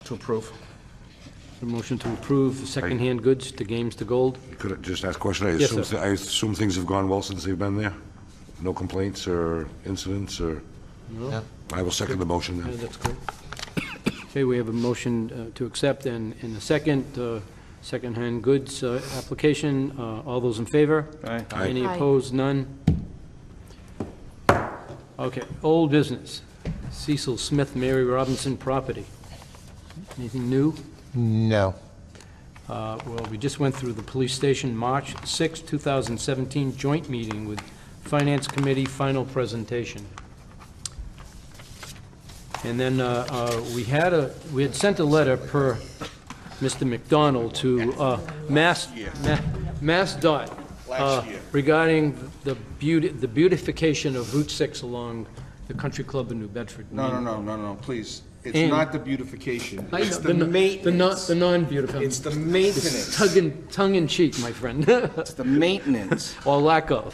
To approve. A motion to approve the secondhand goods to Games to Gold. Could I just ask a question? Yes, sir. I assume things have gone well since they've been there? No complaints or incidents, or? No? Yeah. I will second the motion Yeah, then. that's good. Okay, we have a motion to accept and a second, secondhand goods application. All those in favor? Aye. Aye. Any Aye. opposed? None? Okay, old business. Cecil Smith, Mary Robinson property. Anything new? No. Well, we just went through the police station March 6, 2017 joint meeting with Finance Committee, final presentation. And then we had sent a letter per Mr. McDonald to MassDOT regarding the beautification of Route 6 along the Country Club in New Bedford. No, please. It's And- not the beautification. I know, It's the maintenance. The non-beautiful. It's the maintenance. Tongue in cheek, my friend. It's the maintenance. Or lack of.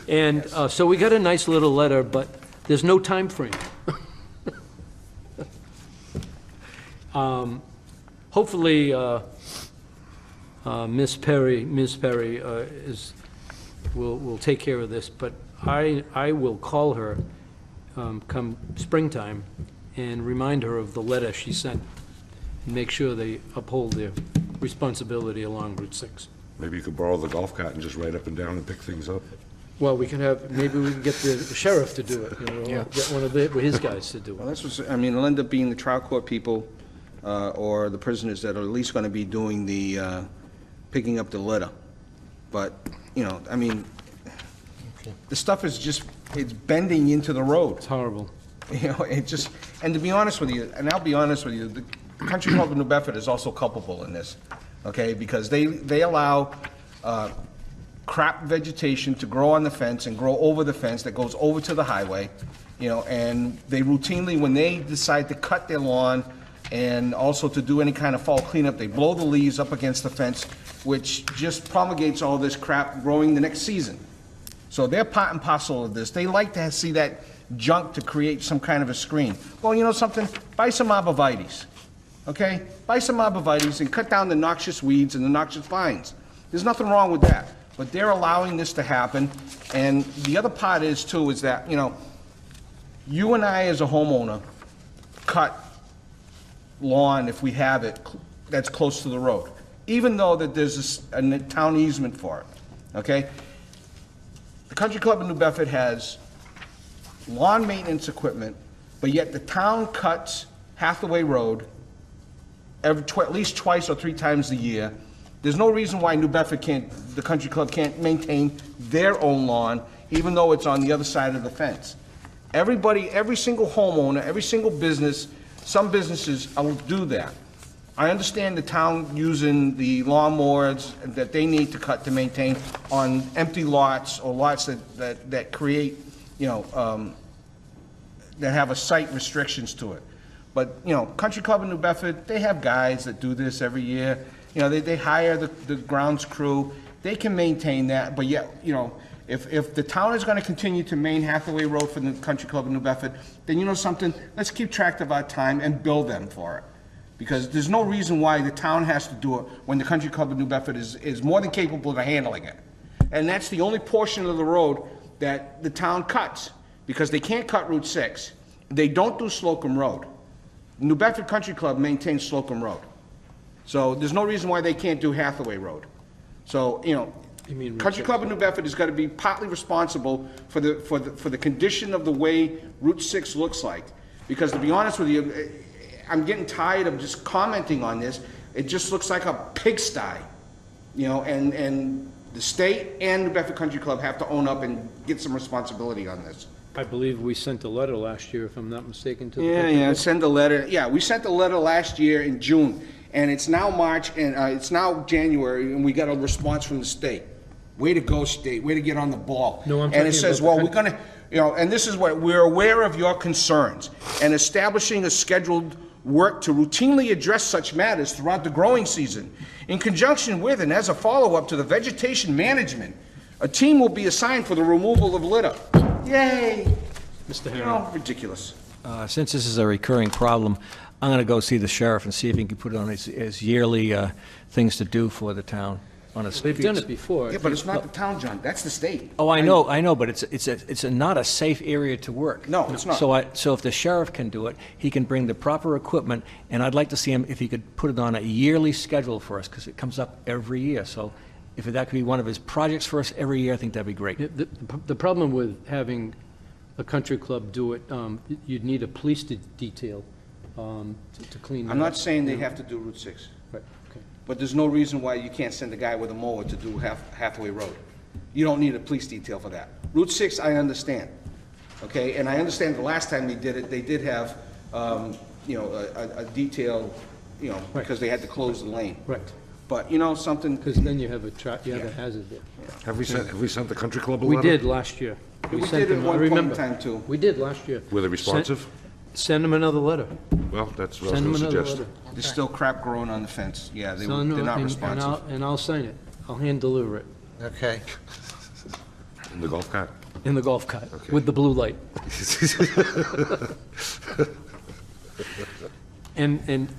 And so we got a nice little letter, but there's no time frame. Hopefully, Ms. Perry will take care of this, but I will call her come springtime and remind her of the letter she sent, and make sure they uphold their responsibility along Route 6. Maybe you could borrow the golf cart and just ride up and down and pick things up. Well, we can have, maybe we can get the sheriff to do it, Yeah. get one of his guys to do Well, it. that's what's, I mean, it'll end up being the trial court people or the prisoners that are at least going to be doing the, picking up the litter. But, you know, I mean, the stuff is just, it's bending into the road. It's horrible. You know, it just, and to be honest with you, and I'll be honest with you, the Country Club of New Bedford is also culpable in this, okay? Because they allow crap vegetation to grow on the fence and grow over the fence that goes over to the highway, you know, and they routinely, when they decide to cut their lawn and also to do any kind of fall cleanup, they blow the leaves up against the fence, which just promulgates all this crap growing the next season. So they're part and parcel of this. They like to see that junk to create some kind of a screen. Well, you know something? Buy some arborvitaes, okay? Buy some arborvitaes and cut down the noxious weeds and the noxious vines. There's nothing wrong with that. But they're allowing this to happen. And the other part is, too, is that, you know, you and I as a homeowner cut lawn, if we have it, that's close to the road, even though that there's a town easement for it, okay? The Country Club of New Bedford has lawn maintenance equipment, but yet the town cuts Hathaway Road at least twice or three times a year. There's no reason why New Bedford the Country Club can't maintain their own lawn, even though it's on the other side of the fence. Everybody, every single homeowner, every single business, some businesses will do that. I understand the town using the lawnmowers that they need to cut to maintain on empty lots or lots that create, you know, that have a site restrictions to it. But, you know, Country Club in New Bedford, they have guys that do this every year. You know, they hire the grounds crew. They can maintain that, but yet, you know, if the town is gonna continue to main Hathaway Road for the Country Club in New Bedford, then you know something, let's keep track of our time and bill them for it. Because there's no reason why the town has to do it when the Country Club of New Bedford is more than capable of handling it. And that's the only portion of the road that the town cuts, because they can't cut Route 6. They don't do Slocum Road. New Bedford Country Club maintains Slocum Road. So there's no reason why they can't do Hathaway Road. So, you know, You mean Route Country 6? Club of New Bedford is gonna be partly responsible for the condition of the way Route 6 looks like. Because to be honest with you, I'm getting tired of just commenting on this. It just looks like a pigsty, you know, and the state and New Bedford Country Club have to own up and get some responsibility on this. I believe we sent a letter last year, if I'm not mistaken, to the. Yeah, send a letter. Yeah, we sent a letter last year in June, and it's now March, and it's now January, and we got a response from the state. Way to go, state, way to get on the ball. No, I'm And talking it says, about the well, we're gonna, you know, and this is what, we're aware of your concerns, and establishing a scheduled work to routinely address such matters throughout the growing season. In conjunction with and as a follow-up to the vegetation management, a team will be assigned for the removal of litter. Yay! Mr. You Herron. know, ridiculous. Since this is a recurring problem, I'm gonna go see the sheriff and see if he can put it on his yearly things to do for the town on a. They've done it before. Yeah, but it's not the town, John, that's the state. Oh, I know, but it's not a safe area to work. No, it's not. So if the sheriff can do it, he can bring the proper equipment, and I'd like to see him, if he could put it on a yearly schedule for us, because it comes up every year. So if that could be one of his projects for us every year, I think that'd be great. The problem with having a country club do it, you'd need a police detail to clean that up. I'm not saying they have to do Route 6, Right, okay. but there's no reason why you can't send a guy with a mower to do halfway road. You don't need a police detail for that. Route 6, I understand, okay? And I understand the last time they did it, they did have, you know, a detail, you know, because they had to close the lane. Right, But, you know, something, because then you have a hazard there. Have we sent the country club a We letter? did last year. we sent did at them- I one point in remember. time too. We did last year. Were they responsive? Send them another letter. Well, that's what I Send them was going to another suggest. letter. There's still crap growing on the fence. Yeah, they're So, no, not and- responsive. And I'll sign it. I'll hand deliver it Okay. In the golf cart? in the golf cart with the blue light. And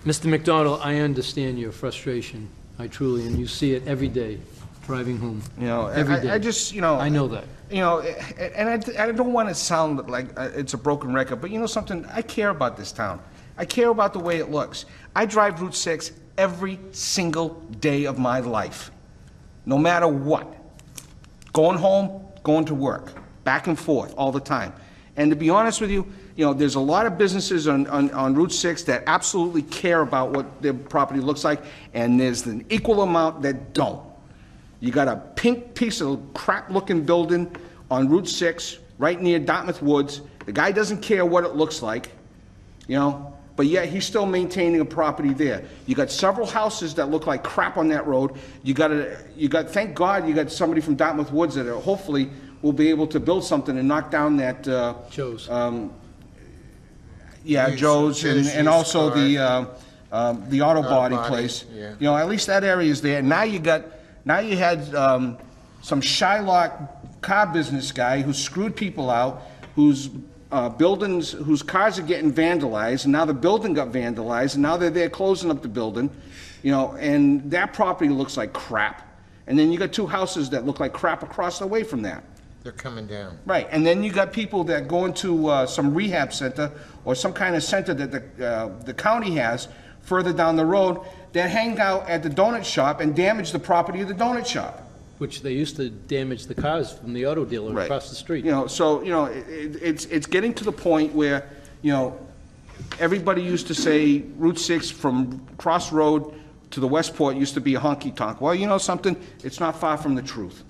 Mr. McDonald, I understand your frustration. I truly, and you see it every day driving home. You know, Every day. I just, you know. I know that. You know, and I don't want to sound like it's a broken record, but you know something? I care about this town. I care about the way it looks. I drive Route 6 every single day of my life, no matter what. Going home, going to work, back and forth all the time. And to be honest with you, you know, there's a lot of businesses on Route 6 that absolutely care about what their property looks like, and there's an equal amount that don't. You got a pink piece of crap-looking building on Route 6, right near Dartmouth Woods. The guy doesn't care what it looks like, you know, but yet he's still maintaining a property there. You got several houses that look like crap on that road. Thank God you got somebody from Dartmouth Woods that hopefully will be able to build something and knock down that, Joe's. yeah, Joe's, and used also car. the auto body body, place. yeah. You know, at least that area is there. Now you had some Shylock car business guy who screwed people out, whose buildings, whose cars are getting vandalized, and now the building got vandalized, and now they're there closing up the building, you know, and that property looks like crap. And then you got two houses that look like crap across the way from that. They're coming down. Right, and then you got people that go into some rehab center or some kind of center that the county has further down the road that hang out at the donut shop and damage the property of the donut shop. Which they used to damage the cars from the auto dealer Right. across the street. You know, so, you know, it's getting to the point where, you know, everybody used to say Route 6 from Cross Road to the Westport used to be a honky-tonk. Well, you know something? It's not far from the truth.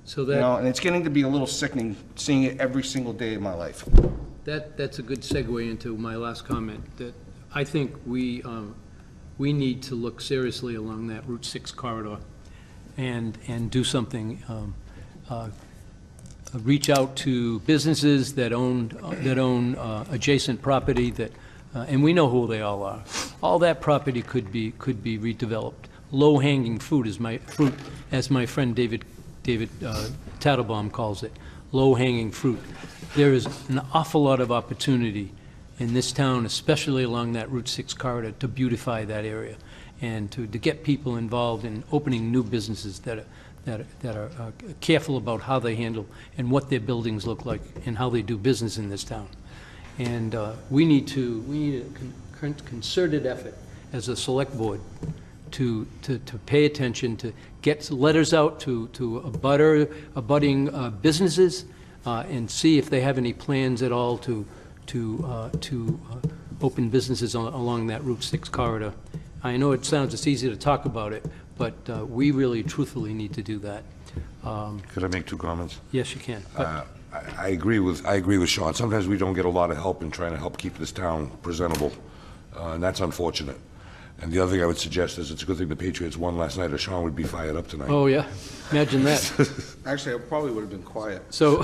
So You know, and it's getting to be a little sickening seeing it every single day of my life. that's a good segue into my last comment, that I think we need to look seriously along that Route 6 corridor and do something, reach out to businesses that own adjacent property that, and we know who they all are. All that property could be redeveloped. Low-hanging fruit, as my friend David Tattlebaum calls it, low-hanging fruit. There is an awful lot of opportunity in this town, especially along that Route 6 corridor, to beautify that area and to get people involved in opening new businesses that are careful about how they handle and what their buildings look like and how they do business in this town. And we need a concerted effort as a select board to pay attention, to get letters out to abutting businesses and see if they have any plans at all to open businesses along that Route 6 corridor. I know it's easy to talk about it, but we really truthfully need to do that. Could I make two comments? Yes, you can. But I agree with Sean. Sometimes we don't get a lot of help in trying to help keep this town presentable, and that's unfortunate. And the other thing I would suggest is it's a good thing the Patriots won last night, or Sean would be fired up tonight. Oh, yeah, imagine that. Actually, I probably would have been quiet. So,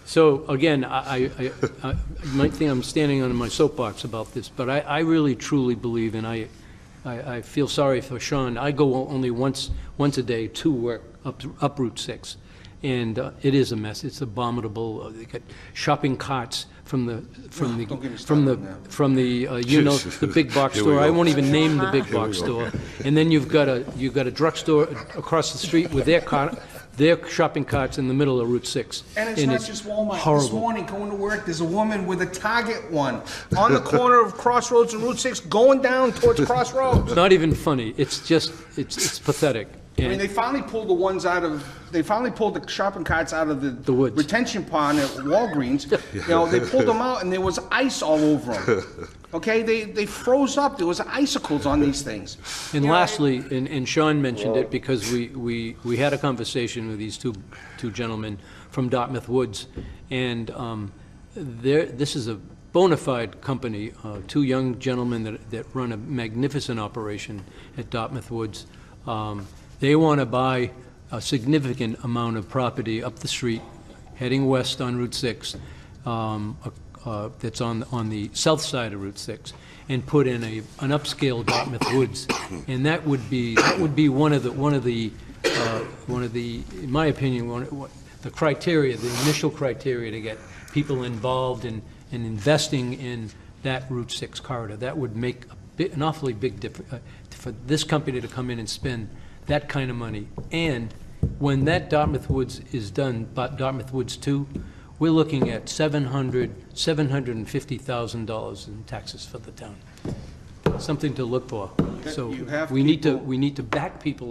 so again, I might think I'm standing on my soapbox about this, but I really truly believe, and I feel sorry for Sean. I go only once a day to work up Route 6, and it is a mess. It's abominable. They got shopping carts from the, Don't get me started on that. you know, the big box Here we store. I go. won't even name the big box store. And then you've got a drugstore across the street with their shopping carts in the middle of Route 6. And it's not just Walmart. This horrible. morning, going to work, there's a woman with a Target one on the corner of Crossroads and Route 6, going down towards Crossroads. Not even funny. It's just, it's pathetic. I mean, And they finally pulled the shopping carts out of the woods. retention pond at Walgreens. You know, they pulled them out and there was ice all over them. Okay, they froze up. There was icicles on these things. And lastly, and Shawn mentioned it because we had a conversation with these two gentlemen from Dartmouth Woods, and this is a bona fide company, two young gentlemen that run a magnificent operation at Dartmouth Woods. They want to buy a significant amount of property up the street, heading west on Route 6, that's on the south side of Route 6, and put in an upscale Dartmouth Woods, and that would be one of the in my opinion the criteria, the initial criteria to get people involved in investing in that Route 6 corridor. That would make an awfully big difference for this company to come in and spend that kind of money. And when that Dartmouth Woods is done, but Dartmouth Woods 2, we're looking at $750,000 in taxes for the town. Something to look for. So You have we need people- to back people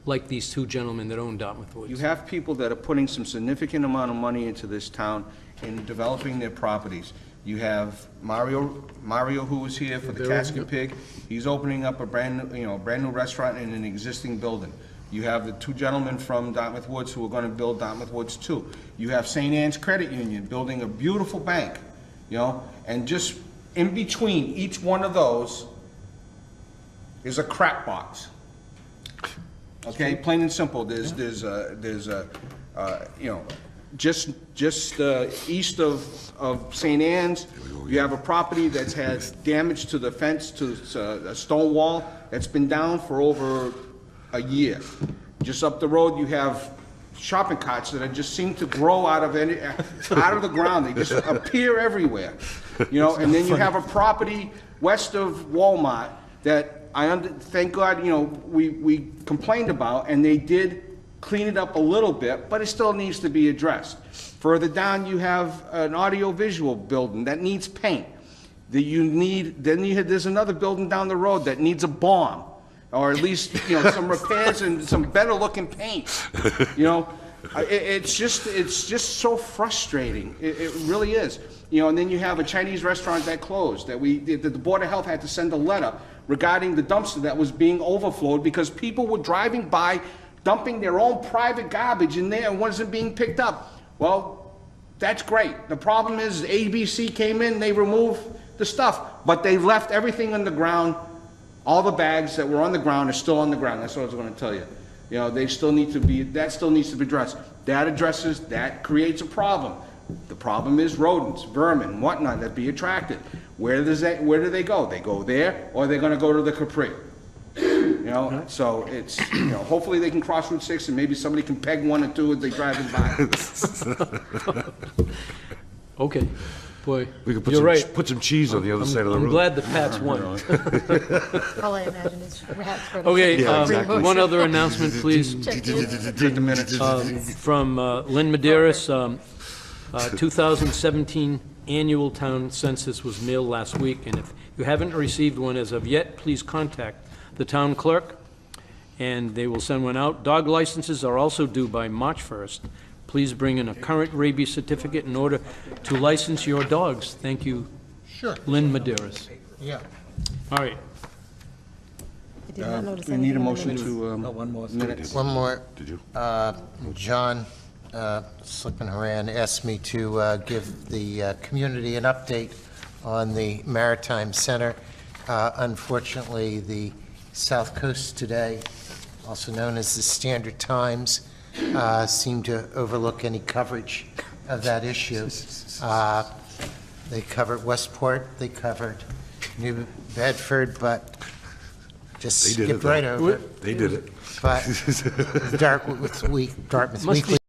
like these two gentlemen that own Dartmouth Woods. You have people that are putting some significant amount of money into this town in developing their properties. You have Mario, who was here for the Casket Pig. He's opening up a brand new restaurant in an existing building. You have the two gentlemen from Dartmouth Woods who are gonna build Dartmouth Woods 2. You have St. Anne's Credit Union building a beautiful bank, and just in between each one of those is a crap box. Okay, plain and simple. There's just east of St. Anne's, you have a property that's had damage to the fence, to a stone wall that's been down for over a year. Just up the road, you have shopping carts that just seem to grow out of the ground. They just appear everywhere, And then you have a property west of Walmart that thank God, we complained about, and they did clean it up a little bit, but it still needs to be addressed. Further down, you have an audio-visual building that needs paint. There's another building down the road that needs a bomb, or at least, some repairs and some better-looking paint. It's just so frustrating. It really is. And then you have a Chinese restaurant that closed, that the Board of Health had to send a letter regarding the dumpster that was being overflowed because people were driving by, dumping their own private garbage in there and wasn't being picked up. Well, that's great. The problem is ABC came in, they removed the stuff, but they left everything on the ground. All the bags that were on the ground are still on the ground. That's what I was going to tell you. That still needs to be addressed. That creates a problem. The problem is rodents, vermin, whatnot that be attracted. Where do they go? They go there, or they're going to go to the Capri. So it's, hopefully they can cross Route 6 and maybe somebody can peg one or two as they driving by. Okay, boy, We could you're right. put some cheese on the other side of the I'm road. glad the Pats won. All I imagine is rats. Okay, exactly. one other announcement, please. Take the minutes. From Lynn Maderis, 2017 annual town census was mailed last week, and if you haven't received one as of yet, please contact the town clerk, and they will send one out. Dog licenses are also due by March 1st. Please bring in a current rabies certificate in order to license your dogs. Thank you, Sure, Lynn Maderis. yeah. All right. I did not notice We need a anything in the motion minutes. to, One more. minutes. One more. Did you? John Selectman Haran asked me to give the community an update on the Maritime Center. Unfortunately, the South Coast Today, also known as the Standard Times, seemed to overlook any coverage of that issue. They covered Westport, they covered New Bedford, but just They did it, skipped right though. over it. They did it. But Dartmouth Must be Weekly